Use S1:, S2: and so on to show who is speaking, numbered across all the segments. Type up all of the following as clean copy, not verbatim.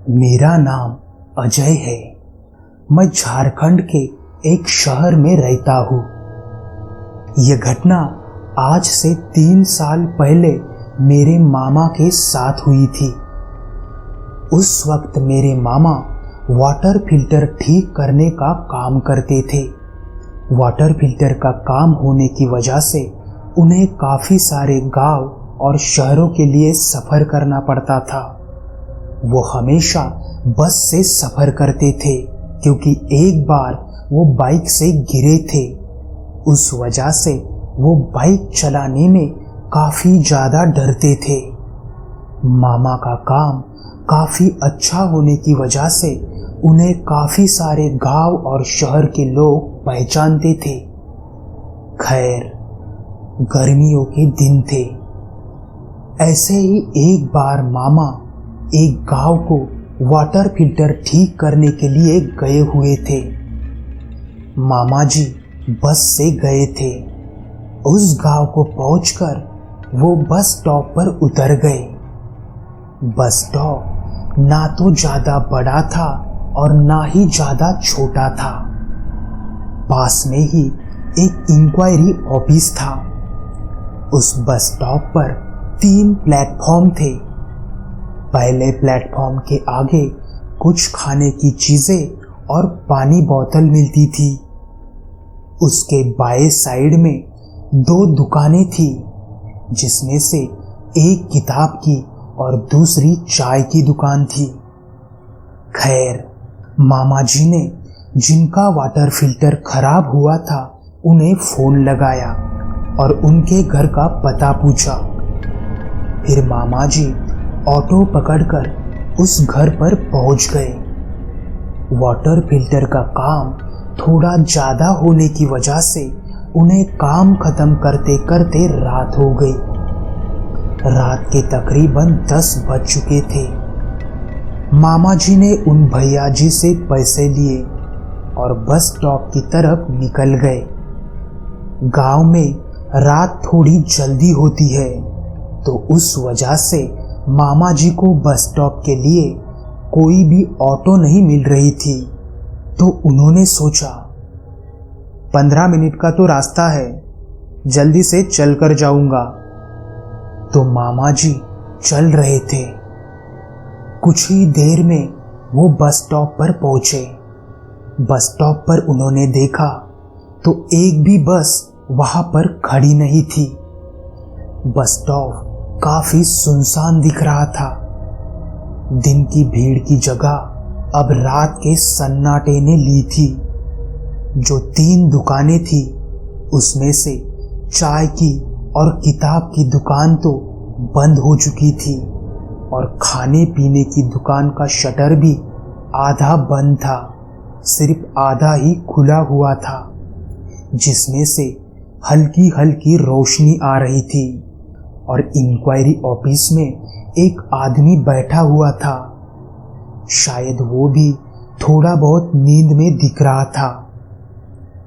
S1: मेरा नाम अजय है। मैं झारखंड के एक शहर में रहता हूँ। यह घटना आज से 3 साल पहले मेरे मामा के साथ हुई थी। उस वक्त मेरे मामा वाटर फिल्टर ठीक करने का काम करते थे। वाटर फिल्टर का काम होने की वजह से उन्हें काफ़ी सारे गांव और शहरों के लिए सफ़र करना पड़ता था। वो हमेशा बस से सफ़र करते थे क्योंकि एक बार वो बाइक से गिरे थे। उस वजह से वो बाइक चलाने में काफ़ी ज़्यादा डरते थे। मामा का काम काफ़ी अच्छा होने की वजह से उन्हें काफ़ी सारे गांव और शहर के लोग पहचानते थे। खैर, गर्मियों के दिन थे। ऐसे ही एक बार मामा एक गांव को वाटर फिल्टर ठीक करने के लिए गए हुए थे। मामा जी बस से गए थे। उस गांव को पहुंचकर वो बस स्टॉप पर उतर गए। बस स्टॉप ना तो ज़्यादा बड़ा था और ना ही ज़्यादा छोटा था। पास में ही एक इंक्वायरी ऑफिस था। उस बस स्टॉप पर 3 प्लेटफॉर्म थे। पहले प्लेटफॉर्म के आगे कुछ खाने की चीज़ें और पानी बोतल मिलती थी। उसके बाएं साइड में 2 दुकानें थी, जिसमें से एक किताब की और दूसरी चाय की दुकान थी। खैर, मामा जी ने जिनका वाटर फिल्टर खराब हुआ था उन्हें फ़ोन लगाया और उनके घर का पता पूछा। फिर मामा जी ऑटो पकड़कर उस घर पर पहुंच गए। वाटर फिल्टर का काम थोड़ा ज़्यादा होने की वजह से उन्हें काम ख़त्म करते करते रात हो गई। रात के तकरीबन 10 बज चुके थे। मामा जी ने उन भैया जी से पैसे लिए और बस स्टॉप की तरफ निकल गए। गांव में रात थोड़ी जल्दी होती है, तो उस वजह से मामा जी को बस स्टॉप के लिए कोई भी ऑटो नहीं मिल रही थी। तो उन्होंने सोचा, 15 मिनट का तो रास्ता है, जल्दी से चल कर जाऊंगा। तो मामा जी चल रहे थे। कुछ ही देर में वो बस स्टॉप पर पहुंचे। बस स्टॉप पर उन्होंने देखा तो एक भी बस वहां पर खड़ी नहीं थी। बस स्टॉप काफी सुनसान दिख रहा था। दिन की भीड़ की जगह अब रात के सन्नाटे ने ली थी। जो 3 दुकानें थी, उसमें से चाय की और किताब की दुकान तो बंद हो चुकी थी और खाने पीने की दुकान का शटर भी आधा बंद था, सिर्फ आधा ही खुला हुआ था, जिसमें से हल्की हल्की रोशनी आ रही थी। और इंक्वायरी ऑफिस में एक आदमी बैठा हुआ था। शायद वो भी थोड़ा बहुत नींद में दिख रहा था।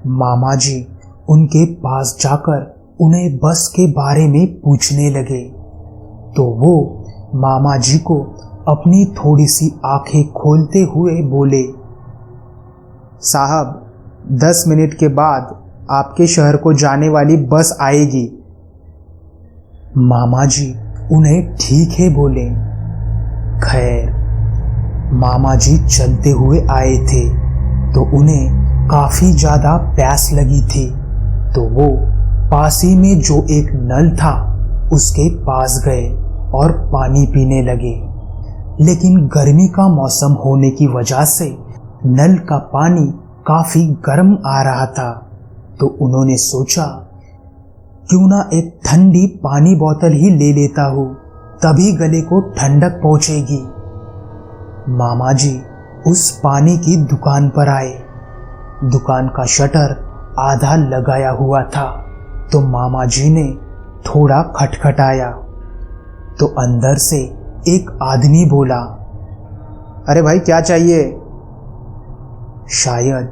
S1: मामा जी उनके पास जाकर उन्हें बस के बारे में पूछने लगे, तो वो मामा जी को अपनी थोड़ी सी आंखें खोलते हुए बोले,
S2: साहब, 10 मिनट के बाद आपके शहर को जाने वाली बस आएगी।
S1: मामा जी उन्हें ठीक है बोले। खैर, मामा जी चलते हुए आए थे तो उन्हें काफ़ी ज़्यादा प्यास लगी थी। तो वो पास ही में जो एक नल था उसके पास गए और पानी पीने लगे। लेकिन गर्मी का मौसम होने की वजह से नल का पानी काफ़ी गर्म आ रहा था। तो उन्होंने सोचा, क्यों ना एक ठंडी पानी बोतल ही ले लेता हूँ, तभी गले को ठंडक पहुँचेगी। मामा जी उस पानी की दुकान पर आए। दुकान का शटर आधा लगाया हुआ था। तो मामा जी ने थोड़ा खटखटाया तो अंदर से एक आदमी बोला,
S2: अरे भाई, क्या चाहिए?
S1: शायद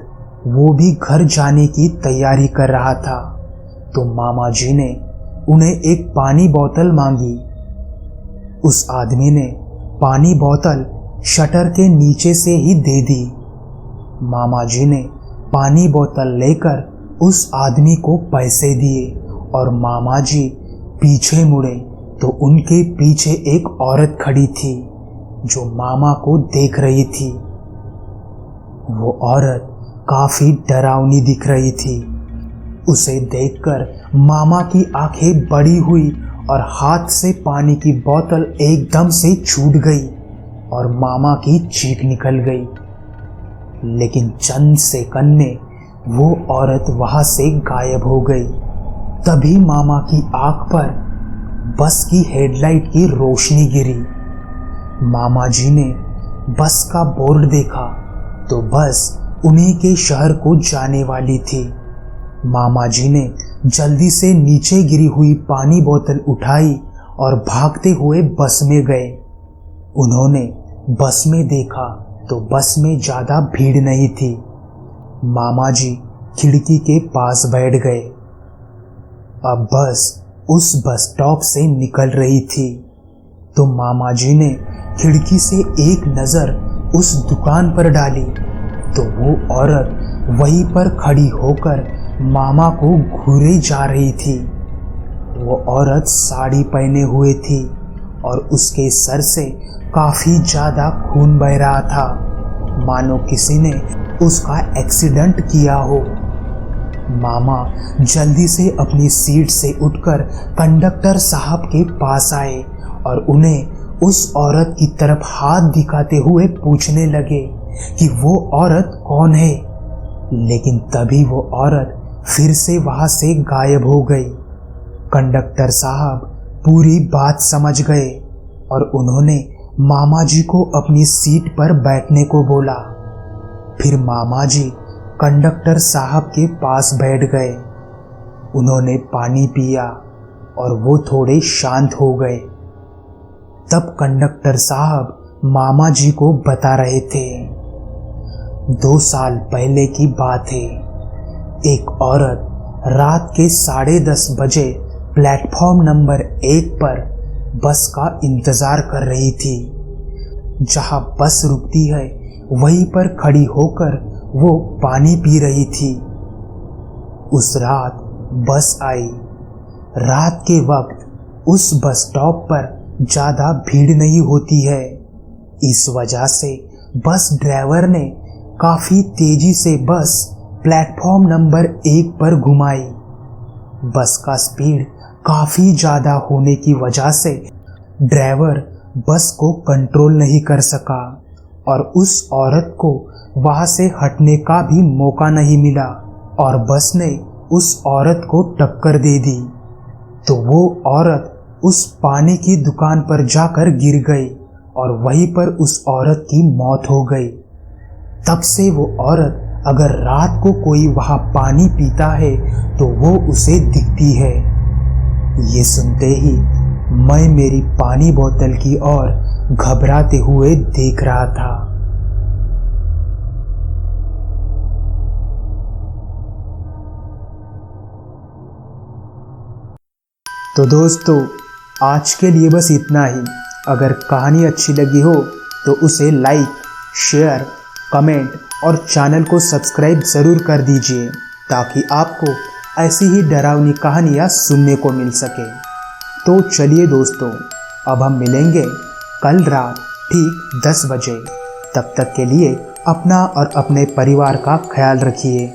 S1: वो भी घर जाने की तैयारी कर रहा था। तो मामा जी ने उन्हें एक पानी बोतल मांगी। उस आदमी ने पानी बोतल शटर के नीचे से ही दे दी। मामा जी ने पानी बोतल लेकर उस आदमी को पैसे दिए और मामा जी पीछे मुड़े तो उनके पीछे एक औरत खड़ी थी जो मामा को देख रही थी। वो औरत काफी डरावनी दिख रही थी। उसे देखकर मामा की आंखें बड़ी हुई और हाथ से पानी की बोतल एकदम से छूट गई और मामा की चीख निकल गई। लेकिन चंद सेकंड में वो औरत वहां से गायब हो गई। तभी मामा की आंख पर बस की हेडलाइट की रोशनी गिरी। मामा जी ने बस का बोर्ड देखा तो बस उन्हीं के शहर को जाने वाली थी। मामा जी ने जल्दी से नीचे गिरी हुई पानी बोतल उठाई और भागते हुए बस में गए। उन्होंने बस में देखा तो बस में ज्यादा भीड़ नहीं थी। मामा जी खिड़की के पास बैठ गए। अब बस उस बस स्टॉप से निकल रही थी तो मामा जी ने खिड़की से एक नजर उस दुकान पर डाली तो वो औरत वहीं पर खड़ी होकर मामा को घूरे जा रही थी। वो औरत साड़ी पहने हुए थी और उसके सर से काफी ज्यादा खून बह रहा था, मानो किसी ने उसका एक्सीडेंट किया हो। मामा जल्दी से अपनी सीट से उठकर कंडक्टर साहब के पास आए और उन्हें उस औरत की तरफ हाथ दिखाते हुए पूछने लगे कि वो औरत कौन है। लेकिन तभी वो औरत फिर से वहां से गायब हो गई। कंडक्टर साहब पूरी बात समझ गए और उन्होंने मामा जी को अपनी सीट पर बैठने को बोला। फिर मामा जी कंडक्टर साहब के पास बैठ गए। उन्होंने पानी पिया और वो थोड़े शांत हो गए। तब कंडक्टर साहब मामा जी को बता रहे थे, 2 साल पहले की बात है। एक औरत रात के 10:30 बजे प्लेटफॉर्म नंबर 1 पर बस का इंतजार कर रही थी। जहां बस रुकती है वहीं पर खड़ी होकर वो पानी पी रही थी। उस रात बस आई। रात के वक्त उस बस स्टॉप पर ज्यादा भीड़ नहीं होती है। इस वजह से बस ड्राइवर ने काफी तेजी से बस प्लेटफॉर्म नंबर 1 पर घुमाई। बस का स्पीड काफी ज्यादा होने की वजह से ड्राइवर बस को कंट्रोल नहीं कर सका और उस औरत को वहां से हटने का भी मौका नहीं मिला और बस ने उस औरत को टक्कर दे दी। तो वो औरत उस पानी की दुकान पर जाकर गिर गई और वहीं पर उस औरत की मौत हो गई। तब से वो औरत अगर रात को कोई वहां पानी पीता है तो वो उसे दिखती है। ये सुनते ही मैं मेरी पानी बोतल की ओर घबराते हुए देख रहा था।
S2: तो दोस्तों, आज के लिए बस इतना ही। अगर कहानी अच्छी लगी हो तो उसे लाइक, शेयर, कमेंट और चैनल को सब्सक्राइब ज़रूर कर दीजिए ताकि आपको ऐसी ही डरावनी कहानियाँ सुनने को मिल सके। तो चलिए दोस्तों, अब हम मिलेंगे कल रात ठीक 10 बजे। तब तक के लिए अपना और अपने परिवार का ख्याल रखिए।